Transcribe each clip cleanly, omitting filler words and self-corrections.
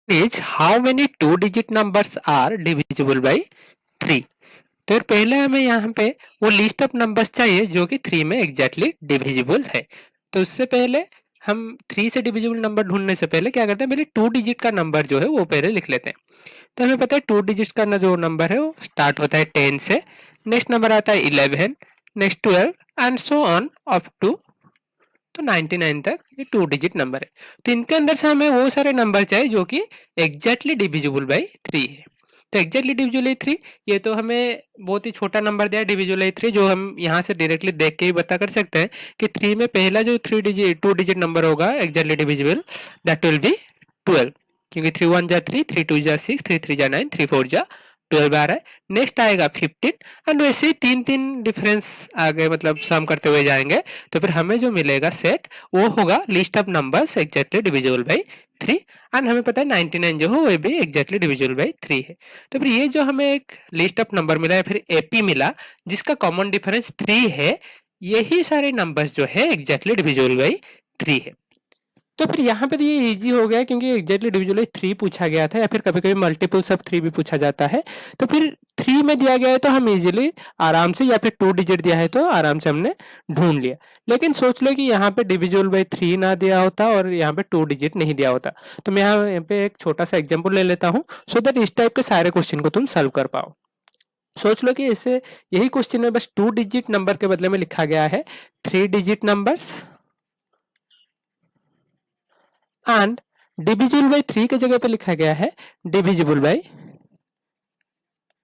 is how many two digit numbers are divisible by 3। तो पहले हमें यहाँ पे वो लिस्ट ऑफ नंबर्स चाहिए जो कि 3 में एग्जैक्टली डिविजिबल है। तो उससे पहले हम 3 से डिविजिबल नंबर ढूंढने से पहले क्या करते हैं, पहले 2 डिजिट का नंबर जो है वो पहले लिख लेते हैं। तो हमें पता है 2 डिजिट्स का ना जो नंबर है वो स्टार्ट होता है 10 से, नेक्स्ट नंबर आता है 11, next 12 and so on up to तो 99 तक ये 2 डिजिट नंबर है। तो इनके अंदर से हमें वो सारे नंबर चाहिए जो कि एग्जैक्टली डिविजिबल बाई 3 है। तो एग्जैक्टली डिविजिबल बाई 3 ये तो हमें बहुत ही छोटा नंबर दिया है डिविजिबल बाई 3, जो हम यहाँ से डायरेक्टली देख के ही पता कर सकते हैं कि 3 में पहला जो 2 डिजिट नंबर होगा exactly divisible that will B 12, क्योंकि 3 1 जा 3, 3 2 जा 6, 3 3 जा 9, 3 4 जा 12 आ रहा है। नेक्स्ट आएगा 15 एंड वैसे ही 3 डिफरेंस आगे मतलब सम करते हुए जाएंगे। तो फिर हमें जो मिलेगा सेट वो होगा list of numbers exactly divisible by 3 and हमें पता है 99 जो है वो भी एग्जैक्टली डिविजिबल बाई 3 है। तो फिर ये जो हमें एक लिस्ट ऑफ नंबर मिला या फिर एपी मिला जिसका कॉमन डिफरेंस 3 है, यही सारे नंबर्स जो है एग्जैक्टली डिविजिबल बाई 3 है। तो फिर यहाँ पे तो ये इजी हो गया क्योंकि एग्जैक्टली डिविजिबल 3 पूछा गया था या फिर कभी कभी मल्टीपल्स ऑफ 3 भी पूछा जाता है। तो फिर 3 में दिया गया है तो हम इजीली आराम से, या फिर 2 डिजिट दिया है तो आराम से हमने ढूंढ लिया। लेकिन सोच लो कि यहाँ पे डिविजिबल बाई 3 ना दिया होता और यहाँ पे 2 डिजिट नहीं दिया होता, तो मैं यहाँ पे एक छोटा सा एग्जाम्पल ले लेता हूँ सो दैट इस टाइप के सारे क्वेश्चन को तुम सॉल्व कर पाओ। सोच लो कि इसे यही क्वेश्चन में बस 2 डिजिट नंबर के बदले में लिखा गया है 3 digit numbers and divisible by 3 की जगह पे लिखा गया है डिविजिबल बाई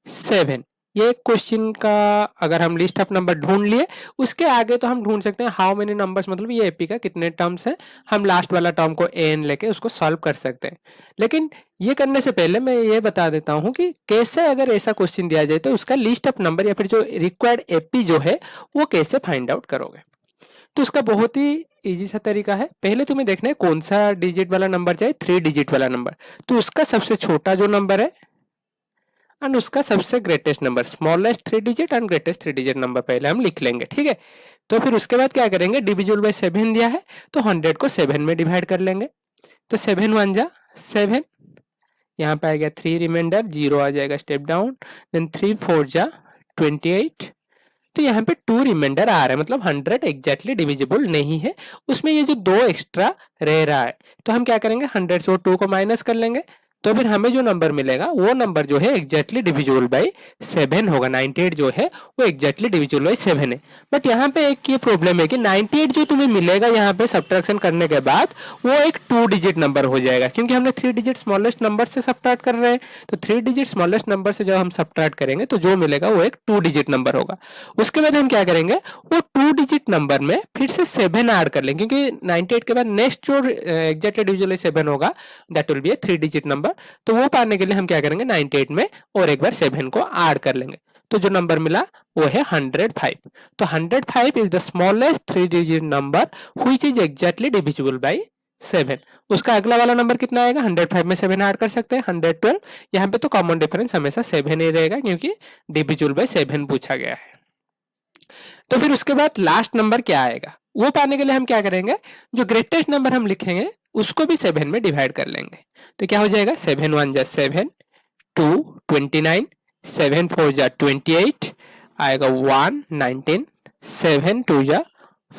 7। ये क्वेश्चन का अगर हम लिस्ट ऑफ नंबर ढूंढ लिए उसके आगे तो हम ढूंढ सकते हैं हाउ मेनी नंबर्स, मतलब ये एपी का कितने टर्म्स है, हम लास्ट वाला टर्म को एन लेके उसको सॉल्व कर सकते हैं। लेकिन ये करने से पहले मैं ये बता देता हूं कि कैसे अगर ऐसा क्वेश्चन दिया जाए तो उसका लिस्ट ऑफ नंबर या फिर जो रिक्वायर्ड एपी जो है वो कैसे फाइंड आउट करोगे। तो उसका बहुत ही इजी सा तरीका है। पहले तुम्हें देखना है कौन सा डिजिट वाला नंबर चाहिए, 3 डिजिट वाला नंबर। तो उसका सबसे छोटा जो नंबर है एंड उसका सबसे greatest number, smallest 3 digit and greatest 3 digit number पहले हम लिख लेंगे, ठीक है। तो फिर उसके बाद क्या करेंगे, डिविजिबल बाई 7 दिया है तो 100 को 7 में डिवाइड कर लेंगे। तो 7 1 जा 7, यहाँ पे आ गया 3 रिमाइंडर, 0 आ जाएगा स्टेप डाउन, देन 3 4 जा 28। तो यहाँ पे 2 रिमाइंडर आ रहा है, मतलब 100 एग्जैक्टली डिविजिबल नहीं है, उसमें ये जो 2 एक्स्ट्रा रह रहा है। तो हम क्या करेंगे, 100 से 2 को माइनस कर लेंगे। तो फिर हमें जो नंबर मिलेगा वो नंबर जो है एग्जैक्टली डिविजिबल बाई 7 होगा। 98 जो है वो एग्जैक्टली डिविजिबल बाई 7 है। बट यहाँ पे एक ये प्रॉब्लम है कि 98 जो तुम्हें मिलेगा यहाँ पे सब्ट्रैक्शन करने के बाद वो एक 2 डिजिट नंबर हो जाएगा, क्योंकि हमने 3 डिजिट स्मॉलेस्ट नंबर से सब्ट्रैक्ट कर रहे हैं। तो 3 डिजिट स्मॉलेस्ट नंबर से जब हम सब्ट्रैक्ट करेंगे तो जो मिलेगा वो एक 2 डिजिट नंबर होगा। उसके बाद हम क्या करेंगे, वो 2 डिजिट नंबर में फिर से 7 ऐड कर लेंगे, क्योंकि 98 के बाद नेक्स्ट जो एग्जैक्टली डिविजिबल 7 होगा that will B A 3 digit number. तो वो पाने के लिए हम क्या करेंगे, 98 में और एक बार 7 को ऐड कर लेंगे। तो जो नंबर मिला वो है 105। तो 105 is the smallest 3 digit number which is exactly divisible by 7। उसका अगला वाला नंबर कितना आएगा, 105 में 7 ऐड कर सकते हैं 112। यहाँ पे तो कॉमन डिफरेंस हमेशा 7 ही रहेगा क्योंकि डिविजिबल बाई 7 पूछा गया है। तो फिर उसके बाद लास्ट नंबर क्या आएगा वो पाने के लिए हम क्या करेंगे, जो ग्रेटेस्ट नंबर हम लिखेंगे उसको भी 7 में डिवाइड कर लेंगे। तो क्या हो जाएगा, 7 1 जा 7, 2 29, 7 4 जा 28, आएगा 1 19, 7 2 जा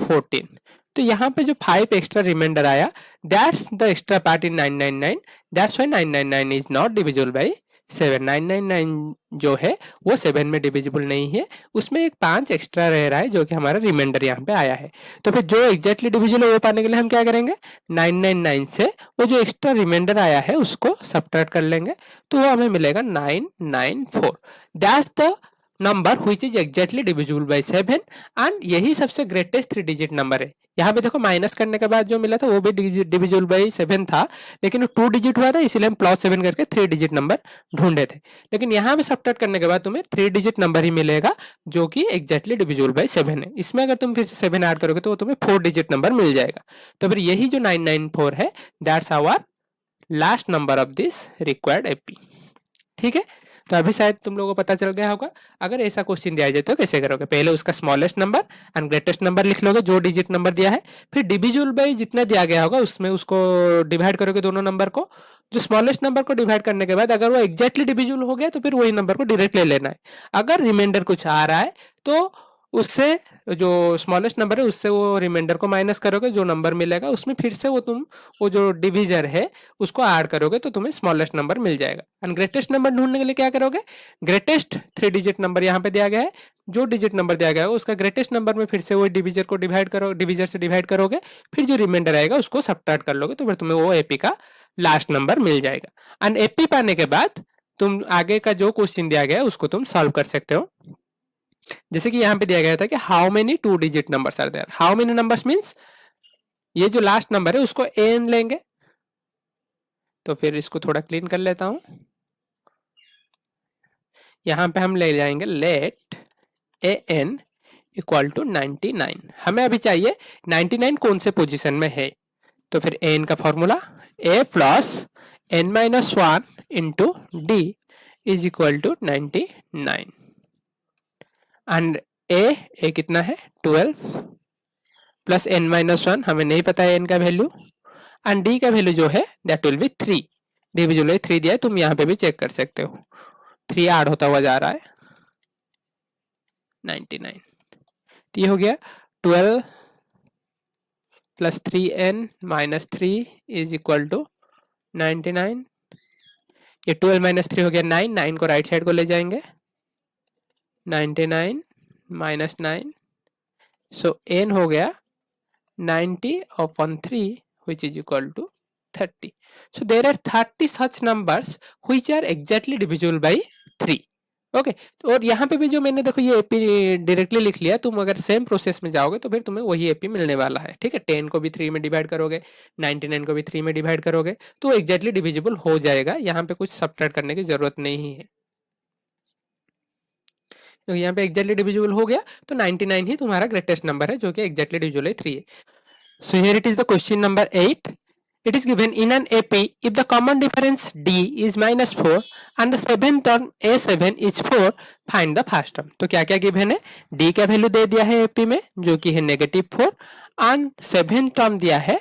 14। तो यहाँ पे जो 5 एक्स्ट्रा रिमाइंडर आया that's the extra part in 999, that's why 999 is not divisible by 7। 999 जो है वो 7 में डिविजिबल नहीं है, उसमें एक 5 एक्स्ट्रा रह रहा है जो कि हमारा रिमाइंडर यहाँ पे आया है। तो फिर जो एग्जैक्टली डिविजिबल है वो पाने के लिए हम क्या करेंगे, 999 से वो जो एक्स्ट्रा रिमाइंडर आया है उसको सब्ट्रैक्ट कर लेंगे। तो वो हमें मिलेगा 994। That's the number which is exactly divisible by 7 and यही सबसे ग्रेटेस्ट 3 डिजिट नंबर है। यहाँ पे देखो माइनस करने के बाद जो मिला था वो भी डिविजिबल बाई 7 था, लेकिन वो 2 डिजिट हुआ था इसीलिए हम +7 करके 3 डिजिट नंबर ढूंढे थे। लेकिन यहाँ पे सब्ट्रैक्ट करने के बाद तुम्हें 3 डिजिट नंबर ही मिलेगा जो कि एग्जैक्टली डिविजिबल बाई 7 है। इसमें अगर तुम फिर से 7 ऐड करोगे तो तुम्हें 4 डिजिट नंबर मिल जाएगा। तो फिर यही जो 994 है that's our last number of this required AP, ठीक है। तो अभी शायद तुम लोगों को पता चल गया होगा। अगर ऐसा क्वेश्चन दिया जाए तो कैसे करोगे, पहले उसका smallest number and greatest number लिख लोगे जो डिजिट नंबर दिया है, फिर डिविजिबल बाई जितना दिया गया होगा उसमें उसको डिवाइड करोगे दोनों नंबर को। जो स्मॉलेस्ट नंबर को डिवाइड करने के बाद अगर वो एग्जैक्टली डिविजिबल हो गया तो फिर वही नंबर को डायरेक्ट ले लेना है। अगर रिमाइंडर कुछ आ रहा है तो उससे जो स्मॉलेस्ट नंबर है उससे वो रिमाइंडर को माइनस करोगे, जो नंबर मिलेगा उसमें फिर से वो जो डिविजर है उसको ऐड करोगे तो तुम्हें स्मॉलेस्ट नंबर मिल जाएगा। एंड ग्रेटेस्ट नंबर ढूंढने के लिए क्या करोगे, ग्रेटेस्ट 3 डिजिट नंबर यहाँ पे दिया गया है, जो डिजिट नंबर दिया गया है उसका ग्रेटेस्ट नंबर में फिर से वो डिविजर को डिवाइड करो, डिविजर से डिवाइड करोगे, फिर जो रिमाइंडर आएगा उसको सबट्रैक्ट कर लोगे तो फिर तुम्हें वो एपी का लास्ट नंबर मिल जाएगा। एंड एपी पाने के बाद तुम आगे का जो क्वेश्चन दिया गया है उसको तुम सॉल्व कर सकते हो। जैसे कि यहाँ पे दिया गया था कि how many 2 digit numbers are there, how many numbers means ये जो लास्ट नंबर है उसको एन लेंगे। तो फिर इसको थोड़ा क्लीन कर लेता हूं। यहाँ पे हम ले जाएंगे let A N equal to 99। हमें अभी चाहिए 99 कौन से पोजीशन में है, तो फिर एन का formula A plus N minus 1 into D is equal to 99। And A कितना है 12 प्लस एन माइनस 1, हमें नहीं पता है एन का वैल्यू, एंड डी का वैल्यू जो है दैट विल बी 3, डिविजिबल 3 दिया है, तुम यहाँ पे भी चेक कर सकते हो, 3 ऐड होता हुआ जा रहा है 99। तो ये हो गया 12 plus 3n minus 3 is equal to 99। ये 12 माइनस 3 हो गया 9, 9 को राइट साइड को ले जाएंगे, 99 माइनस 9, सो n हो गया 90 upon 3 which is equal to 30. So there are 30 such numbers which are exactly divisible by 3. Okay और यहाँ पे भी जो मैंने देखो ये एपी डायरेक्टली लिख लिया, तुम अगर सेम प्रोसेस में जाओगे तो फिर तुम्हें वही एपी मिलने वाला है। ठीक है, 10 को भी 3 में डिवाइड करोगे, 99 को भी 3 में डिवाइड करोगे तो एग्जैक्टली डिविजिबल हो जाएगा, यहाँ पे कुछ सब्ट्रैक्ट करने की जरूरत नहीं है। तो यहाँ पे एग्जैक्टली डिविजिबल हो गया तो 99 ही तुम्हारा ग्रेटेस्ट नंबर है जो कि एग्जैक्टली डिविजिबल 3 है। So here it is the question number 8. It is given in an AP if the common difference D is minus 4 and the seventh term A7 is 4, find the first term. तो क्या क्या given है, D का value दे दिया है AP में जो कि है -4 एंड सेवेंथ टर्म दिया है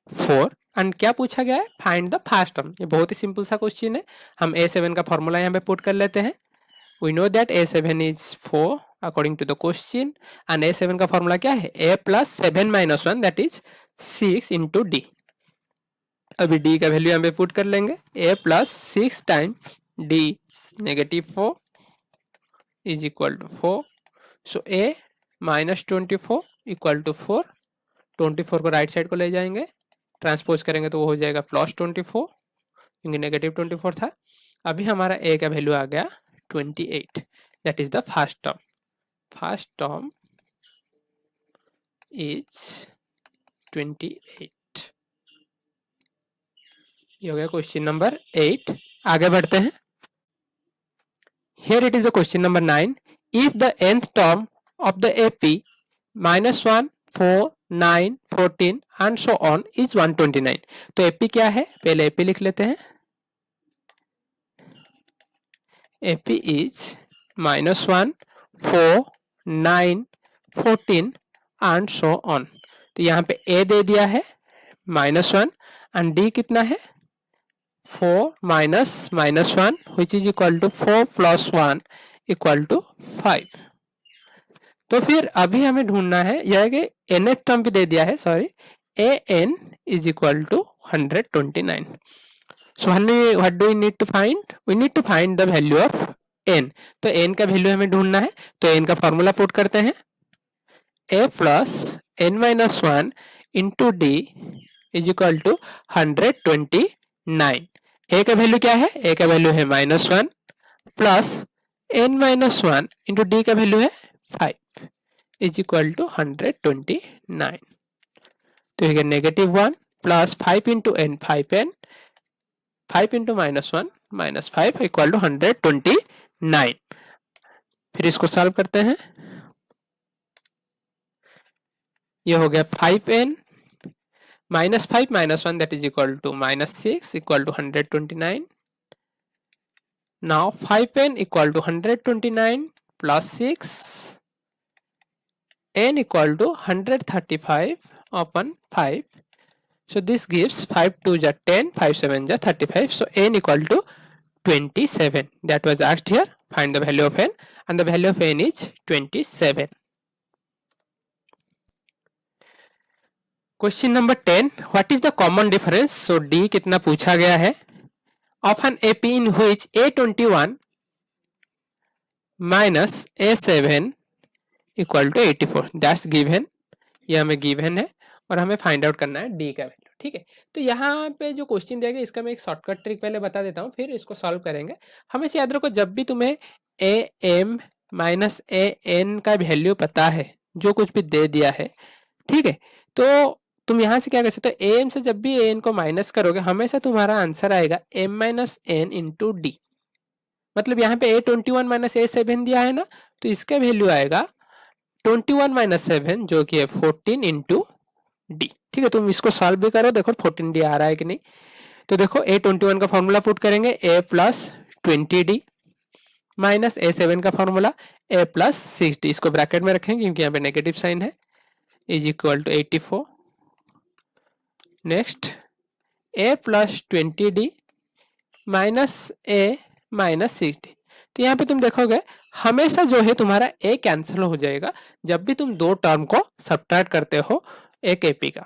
4 एंड क्या पूछा गया है, फाइंड द फर्स्ट टर्म। ये बहुत ही सिंपल सा क्वेश्चन है। हम A7 का फॉर्मूला यहाँ पे पुट कर लेते हैं। We know that A7 is 4 according to the question and A7 का फॉर्मूला क्या है, A plus 7 minus 1 that is 6 into D। अभी D का वैल्यू यहाँ पे पुट कर लेंगे, A plus 6 times D -4 is equal to 4, so A minus 24 equal to 4, 24 को राइट साइड को ले जाएंगे, ट्रांसपोज करेंगे तो वो हो जाएगा +24 क्योंकि -24 था। अभी हमारा A का वैल्यू आ गया 28, that is the first term. First term is 28। ये हो गया क्वेश्चन नंबर 8। आगे बढ़ते हैं। Here it is the question number 9. If the nth term of the AP -1, 4, 9, 14 and so on is 129, तो AP क्या है, पहले AP लिख लेते हैं। AP is -1, 4, 9, 14 and so on। तो यहाँ पे A दे दिया है -1 एंड D कितना है 4 minus -1 which is equal to 4 plus 1 equal to 5। तो फिर अभी हमें ढूंढना है यह कि nth टर्म भी दे दिया है, sorry, an is equal to 129। So what do we need to find? We need to find the value of n। तो n का वैल्यू हमें ढूंढना है, तो n का फॉर्मूला पुट करते हैं, a plus n minus 1 into d is equal to 129। a का वैल्यू क्या है, a का वैल्यू है -1 plus n minus 1 into d का वैल्यू है 5 is equal to 129। तो ये -1 plus 5 into n 5n, 5 into -1 -5 equal to 129। फिर इसको सॉल्व करते हैं, ये हो गया 5n -5 -1 that is equal to -6 equal to 129। Now 5n equal to 129 plus 6, n equal to 135 upon 5. So this gives 5 2 is 10, 5 7 is 35. So n equal to 27. That was asked here. Find the value of n, and the value of n is 27. Question number 10. What is the common difference? So D कितना पूछा गया है? Of an AP in which A21 minus A7 equal to 84, that's given. ये हमें given है और हमें find out करना है डी का वैल्यू. ठीक है, तो यहाँ पे जो क्वेश्चन दिया गया इसका मैं एक शॉर्टकट ट्रिक पहले बता देता हूँ, फिर इसको सॉल्व करेंगे. हमेशा याद रखो, जब भी तुम्हें A M minus A N का वैल्यू पता है, जो कुछ भी दे दिया है, ठीक है, तो तुम यहाँ से क्या कर सकते हो, ए एम से जब भी ए एन को माइनस करोगे हमेशा तुम्हारा आंसर आएगा M minus N into D. मतलब यहाँ पे A21 माइनस A7 दिया है ना, तो इसका वैल्यू आएगा 21 माइनस 7 जो कि है 14 इंटू डी. ठीक है, तुम इसको सॉल्व भी करो, देखो 14 डी आ रहा है कि नहीं. तो देखो A21 का फॉर्मूला पुट करेंगे A plus 20D minus A7 का फॉर्मूला A प्लस 6D. इसको ब्रैकेट में रखेंगे क्योंकि यहाँ पे नेगेटिव साइन है. Is equal to 84. Next A plus 20D minus A minus 6D. तो यहाँ पे तुम देखोगे हमेशा जो है तुम्हारा A कैंसिल हो जाएगा जब भी तुम दो टर्म को सब्ट्रैक्ट करते हो एक AP का.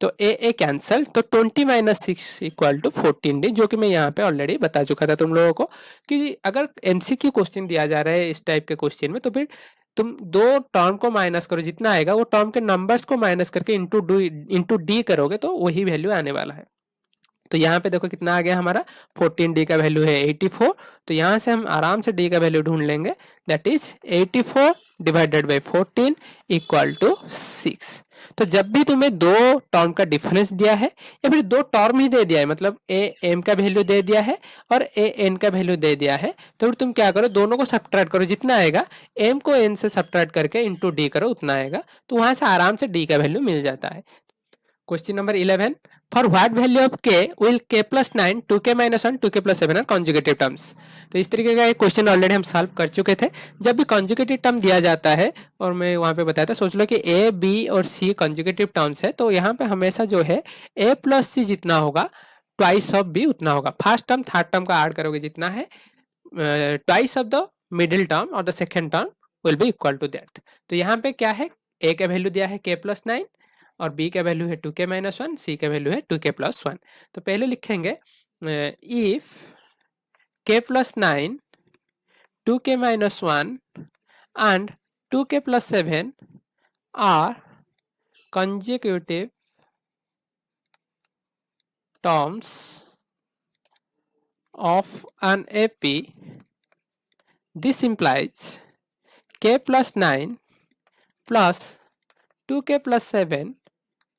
तो A कैंसिल, तो 20 माइनस 6 इक्वल टू 14D, जो कि मैं यहाँ पे ऑलरेडी बता चुका था तुम लोगों को कि अगर MCQ क्वेश्चन दिया जा रहा है इस टाइप के क्वेश्चन में, तो फिर तुम दो टर्म को माइनस करो, जितना आएगा वो टर्म के नंबर्स को माइनस करके इंटू डी करोगे तो वही वैल्यू आने वाला है. तो यहाँ पे देखो कितना आ गया हमारा 14D का वैल्यू है 84. तो यहाँ से हम आराम से D का वैल्यू ढूंढ लेंगे, that is 84 divided by 14 equal to 6. तो जब भी तुम्हें दो टर्म का डिफरेंस दिया है या फिर दो टर्म ही दे दिया है, मतलब ए एम का वैल्यू दे दिया है और ए एन का वैल्यू दे दिया है, तो फिर तुम क्या करो, दोनों को सब्ट्रैक्ट करो, जितना आएगा एम को एन से सब्ट्रैक्ट करके इंटू डी करो, उतना आएगा. तो वहां से आराम से डी का वैल्यू मिल जाता है. Question number 11. For what value of K will K plus 9 2k minus 1 2k plus 7 are conjugative terms. तो इस तरीके का एक क्वेश्चन ऑलरेडी हम सॉल्व कर चुके थे. जब भी कॉन्जुगेटिव टर्म दिया जाता है, और मैं वहाँ पे बताया था, सोच लो कि ए बी और सी कॉन्जुगेटिव टर्म्स है, तो यहाँ पे हमेशा जो है ए प्लस सी जितना होगा ट्वाइस ऑफ बी उतना होगा. फर्स्ट टर्म थर्ड टर्म का ऐड करोगे जितना है, twice of the middle term और the second term will be equal to that. तो यहाँ पे क्या है, ए का वैल्यू दिया है k प्लस 9 और b का वैल्यू है 2k माइनस 1, c का वैल्यू है 2k प्लस 1. तो पहले लिखेंगे if k plus 9 2k minus 1 and 2k plus 7 are consecutive terms of an AP, this implies k plus 9 plus 2k plus 7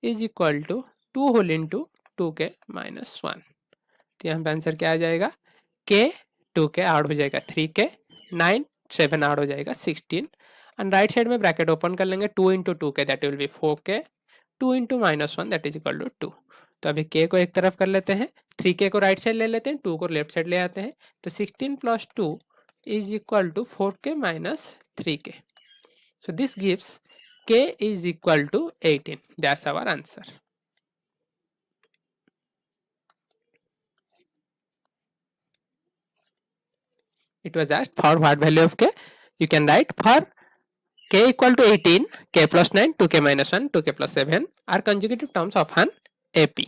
is equal to 2 whole into 2k minus 1. तो यहाँ पे answer क्या आ जाएगा, k 2k add हो जाएगा 3k, 9 7 add हो जाएगा 16, and right side में ब्रैकेट ओपन कर लेंगे, 2 into 2k that will be 4k, 2 into minus 1 that is equal to 2. तो अभी k को एक तरफ कर लेते हैं, 3k को राइट साइड ले लेते हैं, 2 को लेफ्ट साइड ले आते हैं, तो 16 plus 2 is equal to 4k minus 3k. So this gives k is equal to 18. That's our answer. It was asked for what value of k. You can write for k equal to 18, k plus 9, 2k minus 1, 2k plus 7 are consecutive terms of an AP.